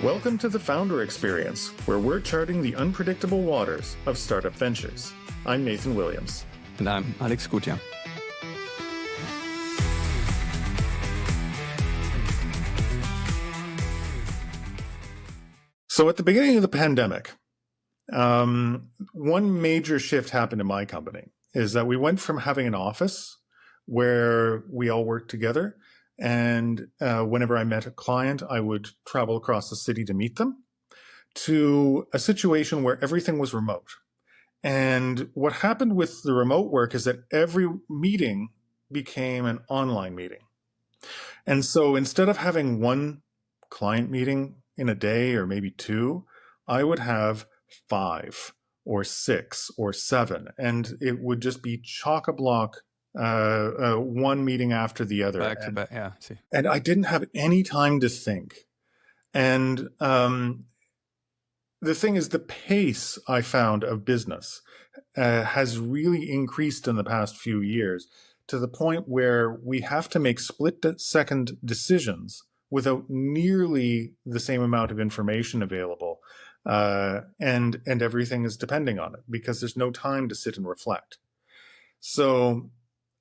Welcome to the Founder Experience, where we're charting the unpredictable waters of startup ventures. I'm Nathan Williams. And I'm Alex Gutjahr. So at the beginning of the pandemic, one major shift happened in my company is that we went from having an office where we all worked together. And whenever I met a client, I would travel across the city to meet them, to a situation where everything was remote. And what happened with the remote work is that every meeting became an online meeting. And so instead of having one client meeting in a day or maybe two, I would have 5 or 6 or 7, and it would just be chock-a-block, one meeting after the other. Back to back, yeah. See. And I didn't have any time to think. And the thing is, the pace I found of business has really increased in the past few years to the point where we have to make split-second decisions without nearly the same amount of information available. And everything is depending on it because there's no time to sit and reflect. So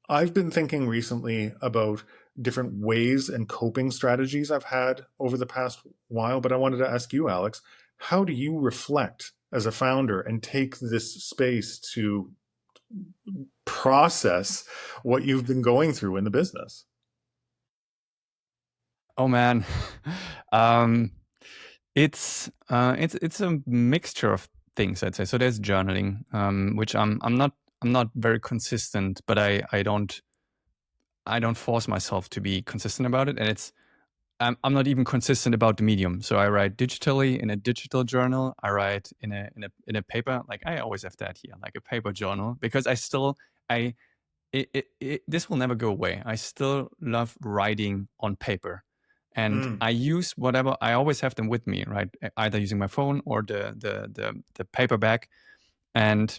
I've been thinking recently about different ways and coping strategies I've had over the past while, but I wanted to ask you, Alex, how do you reflect as a founder and take this space to process what you've been going through in the business? Oh man, it's a mixture of things, I'd say. So there's journaling, which I'm not very consistent, but I don't force myself to be consistent about it, and I'm not even consistent about the medium. So I write digitally in a digital journal. I write in a paper. Like I always have that here, like a paper journal, because this will never go away. I still love writing on paper. And I use whatever, I always have them with me, right? Either using my phone or the paperback. And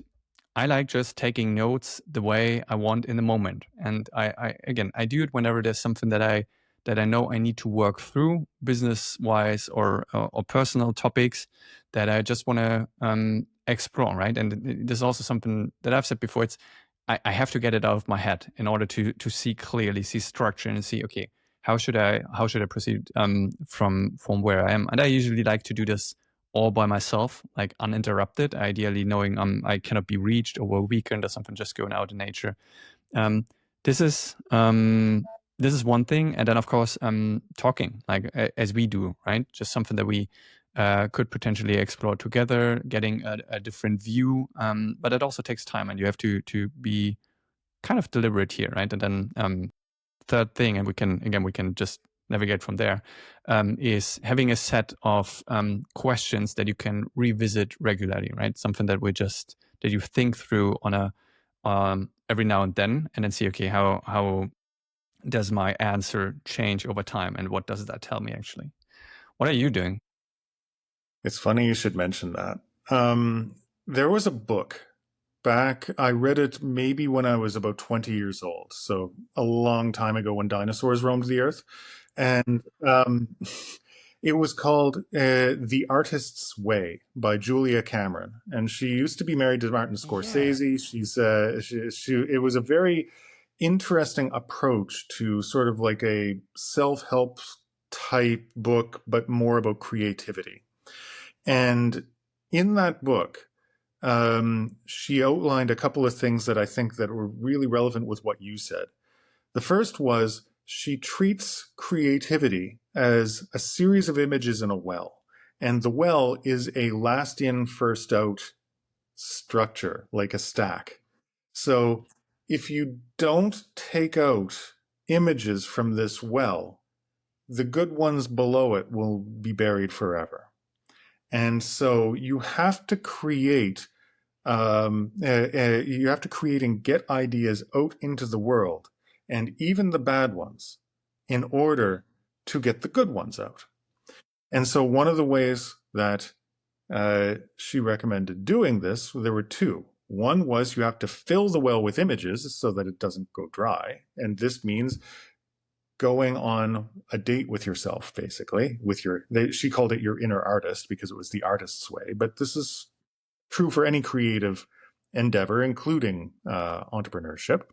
I like just taking notes the way I want in the moment. And I do it whenever there's something that I know I need to work through business-wise or personal topics that I just want to explore, right? And there's also something that I've said before. I have to get it out of my head in order to see clearly, see structure, and see, okay, how should I proceed from where I am? And I usually like to do this all by myself, like uninterrupted, ideally knowing I cannot be reached over a weekend or something, just going out in nature. This is one thing. And then, of course, talking, like as we do, right? Just something that we could potentially explore together, getting a different view. But it also takes time, and you have to be kind of deliberate here, right? And then third thing, and we can just navigate from there, is having a set of questions that you can revisit regularly, right? Something that you think through on a every now and then see, okay, how does my answer change over time, and what does that tell me actually? What are you doing? It's funny you should mention that. There was a book back, I read it maybe when I was about 20 years old, so a long time ago when dinosaurs roamed the earth. And it was called The Artist's Way by Julia Cameron. And she used to be married to Martin Scorsese. Yeah. It was a very interesting approach to sort of like a self-help type book, but more about creativity. And in that book, she outlined a couple of things that I think that were really relevant with what you said. The first was she treats creativity as a series of images in a well. And the well is a last in, first out structure, like a stack. So if you don't take out images from this well, the good ones below it will be buried forever. And so you have to create and get ideas out into the world, and even the bad ones, in order to get the good ones out. And so one of the ways that she recommended doing this, there were two. One was you have to fill the well with images so that it doesn't go dry. And this means going on a date with yourself, basically, with she called it your inner artist because it was the artist's way, but this is true for any creative endeavor, including entrepreneurship,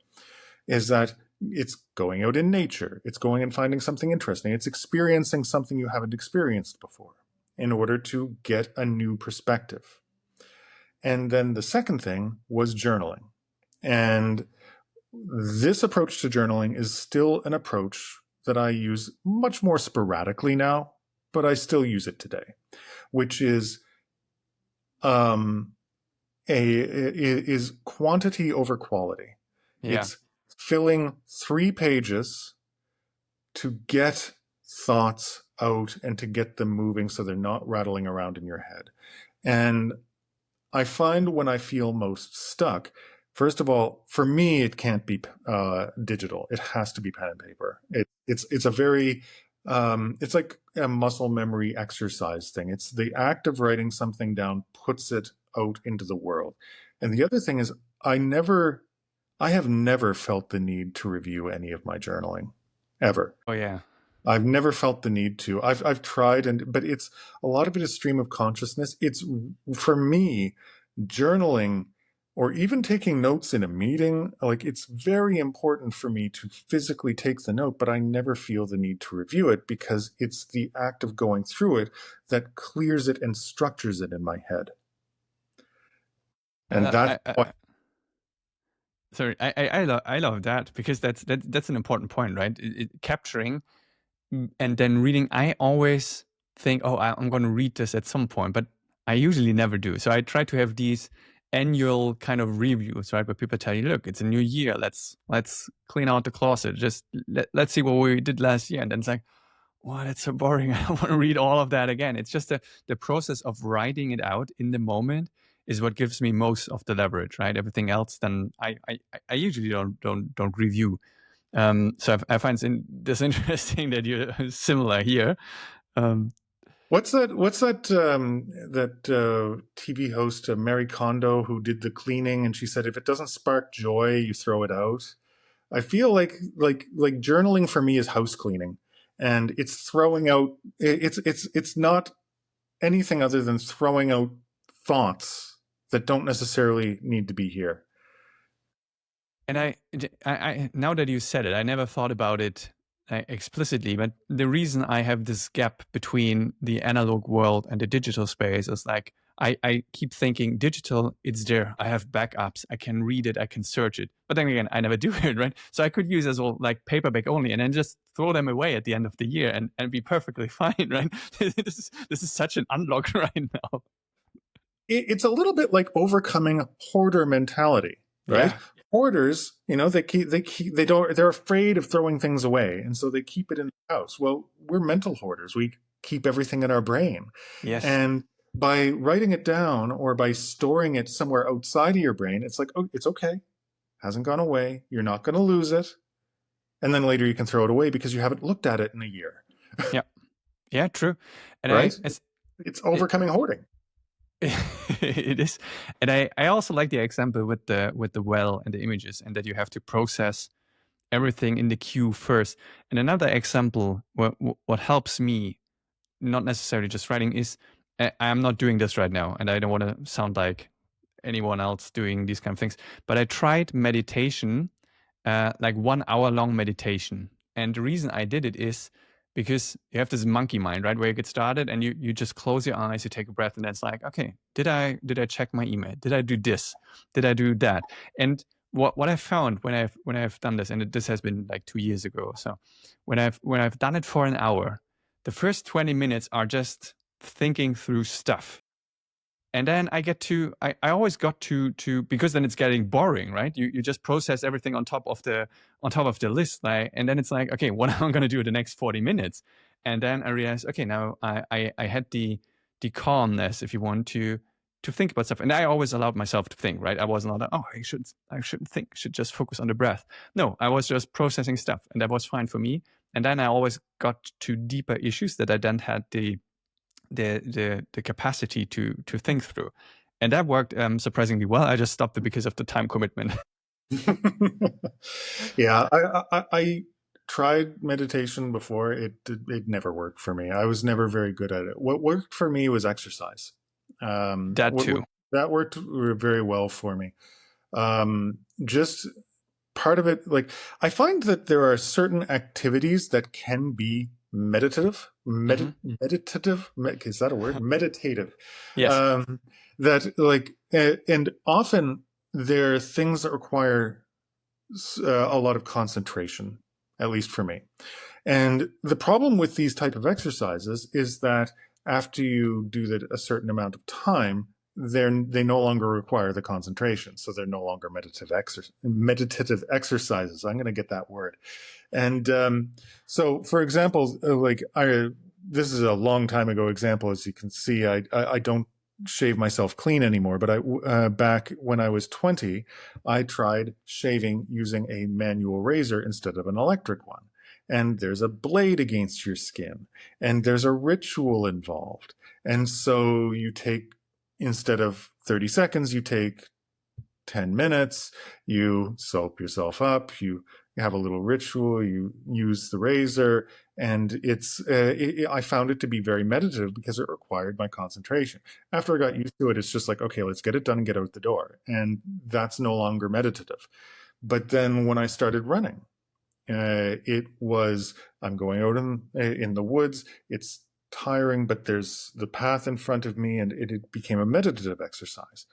is that it's going out in nature, it's going and finding something interesting, it's experiencing something you haven't experienced before in order to get a new perspective. And then the second thing was journaling. And this approach to journaling is still an approach that I use much more sporadically now, but I still use it today, which is is quantity over quality. Yeah. It's filling 3 pages to get thoughts out and to get them moving so they're not rattling around in your head. And I find when I feel most stuck, first of all, for me, it can't be digital. It has to be pen and paper. It's a very it's like a muscle memory exercise thing. It's the act of writing something down puts it out into the world. And the other thing is, I have never felt the need to review any of my journaling, ever. Oh yeah. I've never felt the need to. I've tried, but it's a lot of it is stream of consciousness. It's, for me, journaling or even taking notes in a meeting, like, it's very important for me to physically take the note, but I never feel the need to review it because it's the act of going through it that clears it and structures it in my head. And that's why. Sorry, I love that because that's an important point, right? Capturing and then reading. I always think, oh, I'm going to read this at some point, but I usually never do. So I try to have these annual kind of reviews, right, where people tell you, look, it's a new year, let's clean out the closet, just let's see what we did last year. And then it's like, wow, that's so boring. I don't want to read all of that again. It's just the process of writing it out in the moment is what gives me most of the leverage, right? Everything else, then I usually don't review. So I find this interesting that you're similar here. What's that TV host, Mary Kondo, who did the cleaning, and she said, if it doesn't spark joy, you throw it out. I feel like journaling for me is house cleaning, and it's throwing out. It's not anything other than throwing out thoughts that don't necessarily need to be here. And I now that you said it, I never thought about it explicitly, but the reason I have this gap between the analog world and the digital space is like, I keep thinking digital, it's there. I have backups. I can read it. I can search it. But then again, I never do it, right? So I could use as well like paperback only and then just throw them away at the end of the year and be perfectly fine, right? This is such an unlock right now. It's a little bit like overcoming hoarder mentality, right? Yeah. Hoarders, they're afraid of throwing things away, and so they keep it in the house. Well, we're mental hoarders. We keep everything in our brain. Yes. And by writing it down or by storing it somewhere outside of your brain, it's like, oh, it's okay. Hasn't gone away. You're not going to lose it. And then later you can throw it away because you haven't looked at it in a year. Yeah. Yeah, true. And right? It's overcoming hoarding. It is. And I also like the example with the well and the images, and that you have to process everything in the queue first. And another example, what helps me, not necessarily just writing, is I'm not doing this right now, and I don't want to sound like anyone else doing these kind of things, but I tried meditation, like 1 hour long meditation. And the reason I did it is because you have this monkey mind, right? Where you get started and you just close your eyes, you take a breath, and then it's like, okay, did I check my email? Did I do this? Did I do that? And what I found when I've done this, and this has been like 2 years ago, so when I've done it for an hour, the first 20 minutes are just thinking through stuff. And then I always got to because then it's getting boring, right? You just process everything on top of the list, like, and then it's like, okay, what am I going to do the next 40 minutes? And then I realized, okay, now I had the calmness, if you want, to think about stuff. And I always allowed myself to think, right? I wasn't like, oh, I shouldn't think, I should just focus on the breath. No, I was just processing stuff, and that was fine for me. And then I always got to deeper issues that I then had the capacity to think through, and that worked surprisingly well. I just stopped it because of the time commitment. Yeah, I tried meditation before. It never worked for me. I was never very good at it. What worked for me was exercise. That too. That worked very well for me. Just part of it, like I find that there are certain activities that can be meditative. Meditative. Is that a word? Meditative. Yes. That and often there are things that require a lot of concentration, at least for me. And the problem with these type of exercises is that after you do that a certain amount of time, they no longer require the concentration, so they're no longer meditative exercises. I'm going to get that word. And so, for example, this is a long time ago example. As you can see, I don't shave myself clean anymore. But back when I was 20, I tried shaving using a manual razor instead of an electric one. And there's a blade against your skin, and there's a ritual involved. And so you take, instead of 30 seconds, you take 10 minutes, you soap yourself up, you have a little ritual, you use the razor, and I found it to be very meditative because it required my concentration. After I got used to it, it's just like, okay, let's get it done and get out the door. And that's no longer meditative. But then when I started running, it was, I'm going out in the woods, it's tiring, but there's the path in front of me, and it became a meditative exercise.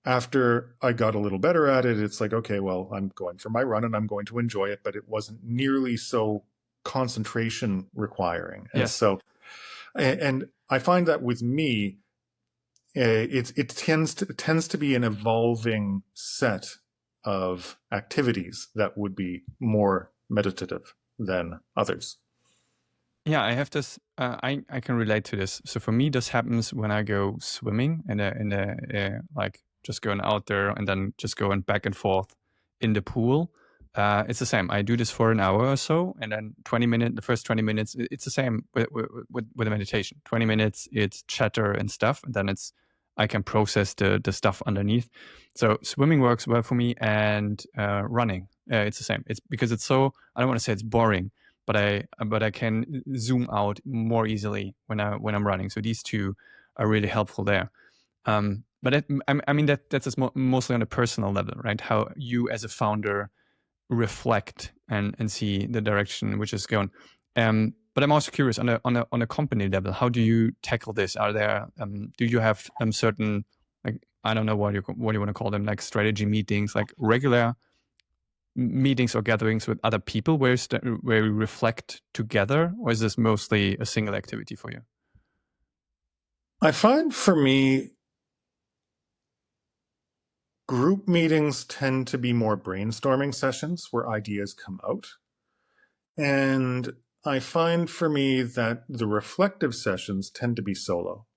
After I got a little better at it, it's like, okay, well, I'm going for my run and I'm going to enjoy it, but it wasn't nearly so concentration requiring. And Yes. so, and I find that with me, it tends to be an evolving set of activities that would be more meditative than others. Yeah, I have this. I can relate to this. So for me, this happens when I go swimming like just going out there and then just going back and forth in the pool. It's the same. I do this for an hour or so, and then the first 20 minutes, it's the same with the meditation. 20 minutes, it's chatter and stuff, and then I can process the stuff underneath. So swimming works well for me, and running, it's the same. It's because it's so, I don't want to say it's boring, but I can zoom out more easily when I'm running. So these two are really helpful there. But I mean that's mostly on a personal level, right? How you as a founder reflect and see the direction which is going. But I'm also curious on a company level, how do you tackle this? Are there do you have certain, like, I don't know what you want to call them, like strategy meetings, like regular meetings or gatherings with other people where we reflect together, or is this mostly a single activity for you? I find for me, group meetings tend to be more brainstorming sessions where ideas come out. And I find for me that the reflective sessions tend to be solo.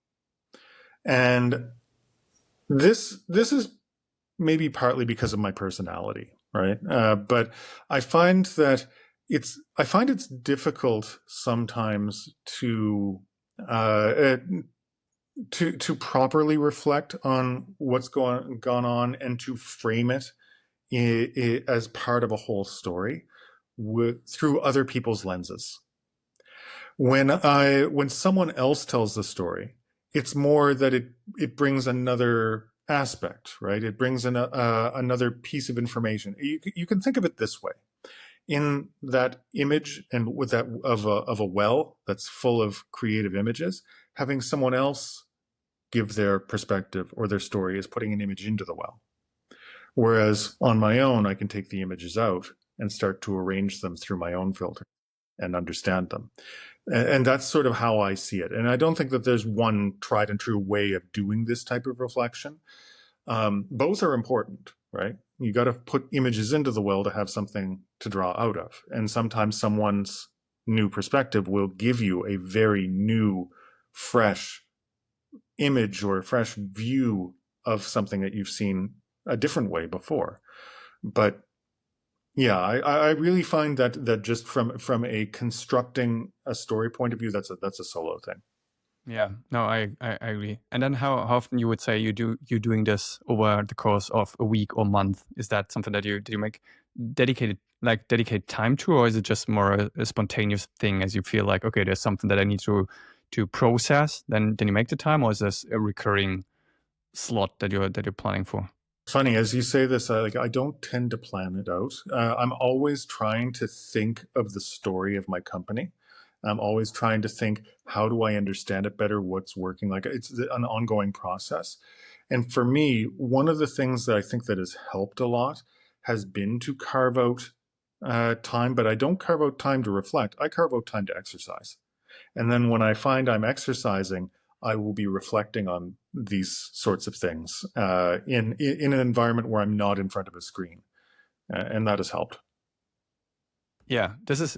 And this is maybe partly because of my personality, right? But I find that it's difficult sometimes to properly reflect on what's gone on and to frame it as part of a whole story through other people's lenses. When someone else tells the story, it's more that it brings another aspect, right? It brings another piece of information. You can think of it this way: in that image and with that of a well that's full of creative images, having someone else give their perspective or their story is putting an image into the well. Whereas on my own, I can take the images out and start to arrange them through my own filter and understand them. And that's sort of how I see it. And I don't think that there's one tried and true way of doing this type of reflection. Both are important, right? You got to put images into the well to have something to draw out of. And sometimes someone's new perspective will give you a very new, fresh image or a fresh view of something that you've seen a different way before. But yeah, I really find that just from a constructing a story point of view, that's a solo thing. Yeah, no, I agree. And then how often you would say you're doing this over the course of a week or month? Is that something that you make dedicated like dedicate time to, or is it just more a spontaneous thing as you feel like, okay, there's something that I need to process, then you make the time, or is this a recurring slot that you're planning for? Funny, as you say this, I don't tend to plan it out. I'm always trying to think of the story of my company. I'm always trying to think, how do I understand it better? What's working? Like, it's an ongoing process. And for me, one of the things that I think that has helped a lot has been to carve out time, but I don't carve out time to reflect. I carve out time to exercise. And then when I find I'm exercising, I will be reflecting on these sorts of things in an environment where I'm not in front of a screen, and that has helped. Yeah, this is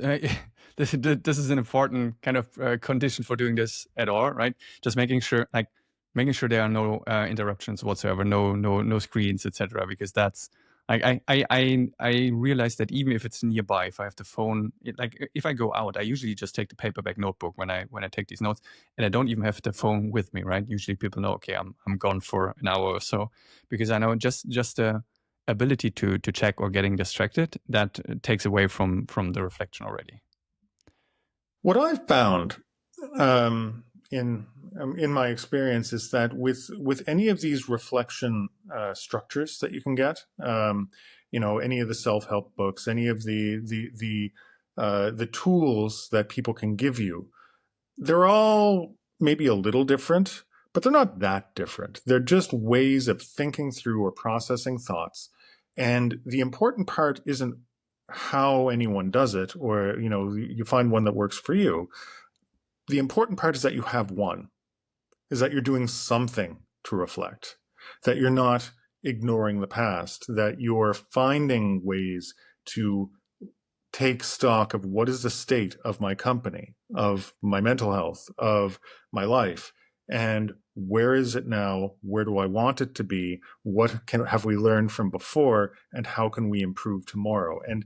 this is an important kind of condition for doing this at all, right? Just making sure, like making sure there are no interruptions whatsoever, no screens, etc. Because that's like I realize that even if it's nearby, if I have the phone, like if I go out, I usually just take the paperback notebook when I take these notes, and I don't even have the phone with me, right? Usually people know, okay, I'm gone for an hour or so, because I know just ability to check or getting distracted, that takes away from the reflection already. What I've found in my experience is that with any of these reflection structures that you can get, any of the self-help books, any of the tools that people can give you, they're all maybe a little different, but they're not that different. They're just ways of thinking through or processing thoughts. And the important part isn't how anyone does it, or you find one that works for you. The important part is that you have one, is that you're doing something to reflect, that you're not ignoring the past, that you're finding ways to take stock of what is the state of my company, of my mental health, of my life, and where is it now? Where do I want it to be? What have we learned from before, and how can we improve tomorrow? And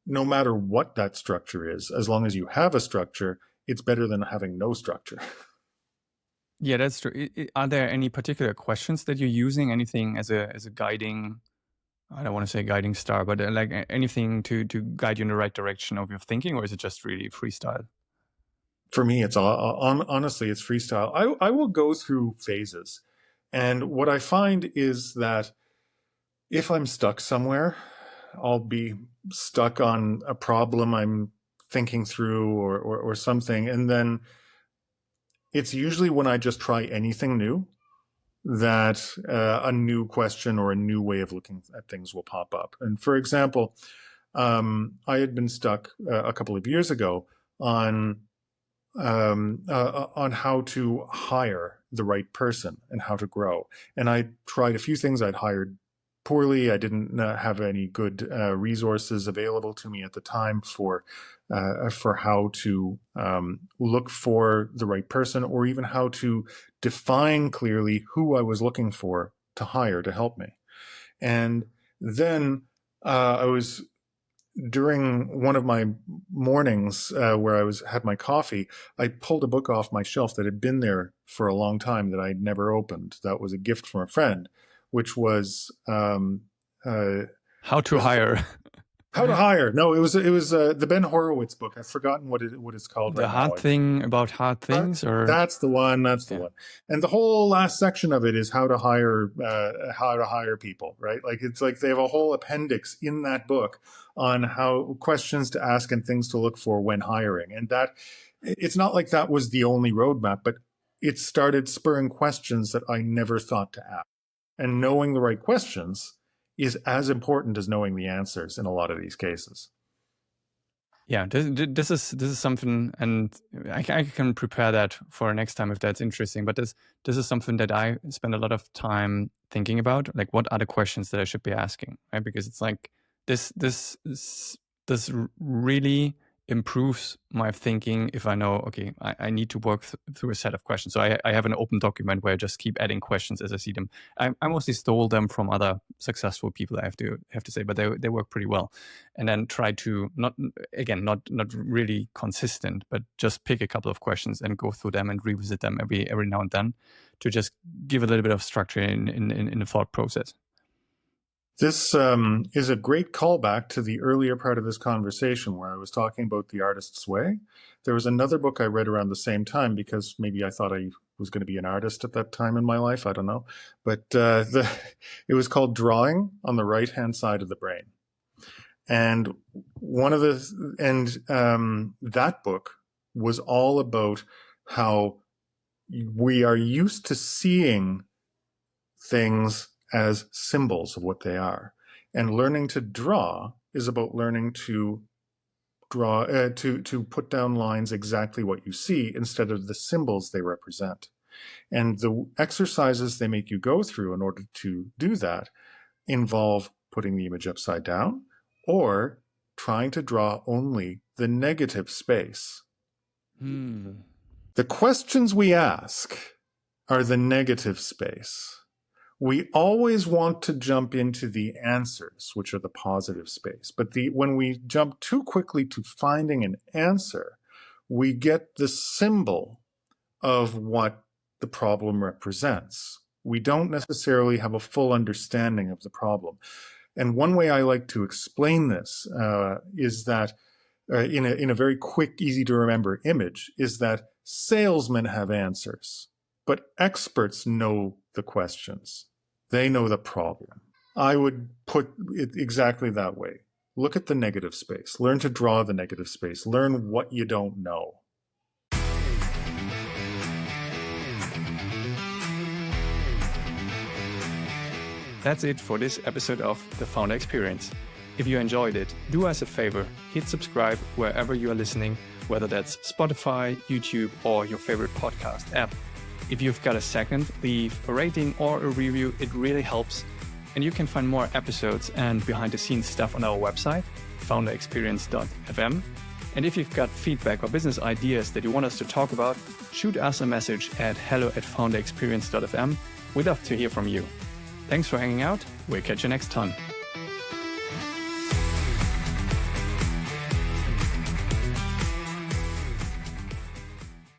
no matter what that structure is, as long as you have a structure, it's better than having no structure. Yeah, that's true. Are there any particular questions that you're using? Anything as a guiding? I don't want to say guiding star, but like anything to guide you in the right direction of your thinking, or is it just really freestyle? For me, it's honestly, it's freestyle. I will go through phases. And what I find is that if I'm stuck somewhere, I'll be stuck on a problem I'm thinking through or something. And then it's usually when I just try anything new that a new question or a new way of looking at things will pop up. And for example, I had been stuck a couple of years ago on how to hire the right person and how to grow. And I tried a few things. I'd hired poorly. I didn't have any good resources available to me at the time for how to look for the right person, or even how to define clearly who I was looking for to hire to help me. And then I was during one of my mornings where I had my coffee, I pulled a book off my shelf that had been there for a long time that I'd never opened. That was a gift from a friend, which was How to hire. How to Hire. No, it was the Ben Horowitz book. I've forgotten what it's called The right now. hard thing about hard things, or that's the one. That's the one. And the whole last section of it is how to hire people. Right? Like it's like they have a whole appendix in that book on how questions to ask and things to look for when hiring. And that it's not like that was the only roadmap, but it started spurring questions that I never thought to ask. And knowing the right questions is as important as knowing the answers in a lot of these cases. Yeah, this is something, and I can prepare that for next time if that's interesting. But this is something that I spend a lot of time thinking about, like what are the questions that I should be asking, right? Because it's like this really improves my thinking if I know, okay, I need to work through a set of questions. So I have an open document where I just keep adding questions as I see them. I mostly stole them from other successful people, I have to say, but they work pretty well. And then try to not really consistent, but just pick a couple of questions and go through them and revisit them every now and then to just give a little bit of structure in the thought process. This is a great callback to the earlier part of this conversation where I was talking about The Artist's Way. There was another book I read around the same time because maybe I thought I was going to be an artist at that time in my life. I don't know. But it was called Drawing on the Right-Hand Side of the Brain. And that book was all about how we are used to seeing things as symbols of what they are. And learning to draw is about learning to draw, to put down lines exactly what you see instead of the symbols they represent. And the exercises they make you go through in order to do that involve putting the image upside down or trying to draw only the negative space. The questions we ask are the negative space. We always want to jump into the answers, which are the positive space. But when we jump too quickly to finding an answer, we get the symbol of what the problem represents. We don't necessarily have a full understanding of the problem. And one way I like to explain this is that in a very quick, easy to remember image is that salesmen have answers, but experts know the questions. They know the problem. I would put it exactly that way. Look at the negative space. Learn to draw the negative space. Learn what you don't know. That's it for this episode of The Founder Experience. If you enjoyed it, do us a favor, hit subscribe wherever you are listening, whether that's Spotify, YouTube, or your favorite podcast app. If you've got a second, leave a rating or a review. It really helps. And you can find more episodes and behind-the-scenes stuff on our website, founderexperience.fm. And if you've got feedback or business ideas that you want us to talk about, shoot us a message at hello@founderexperience.fm. We'd love to hear from you. Thanks for hanging out. We'll catch you next time.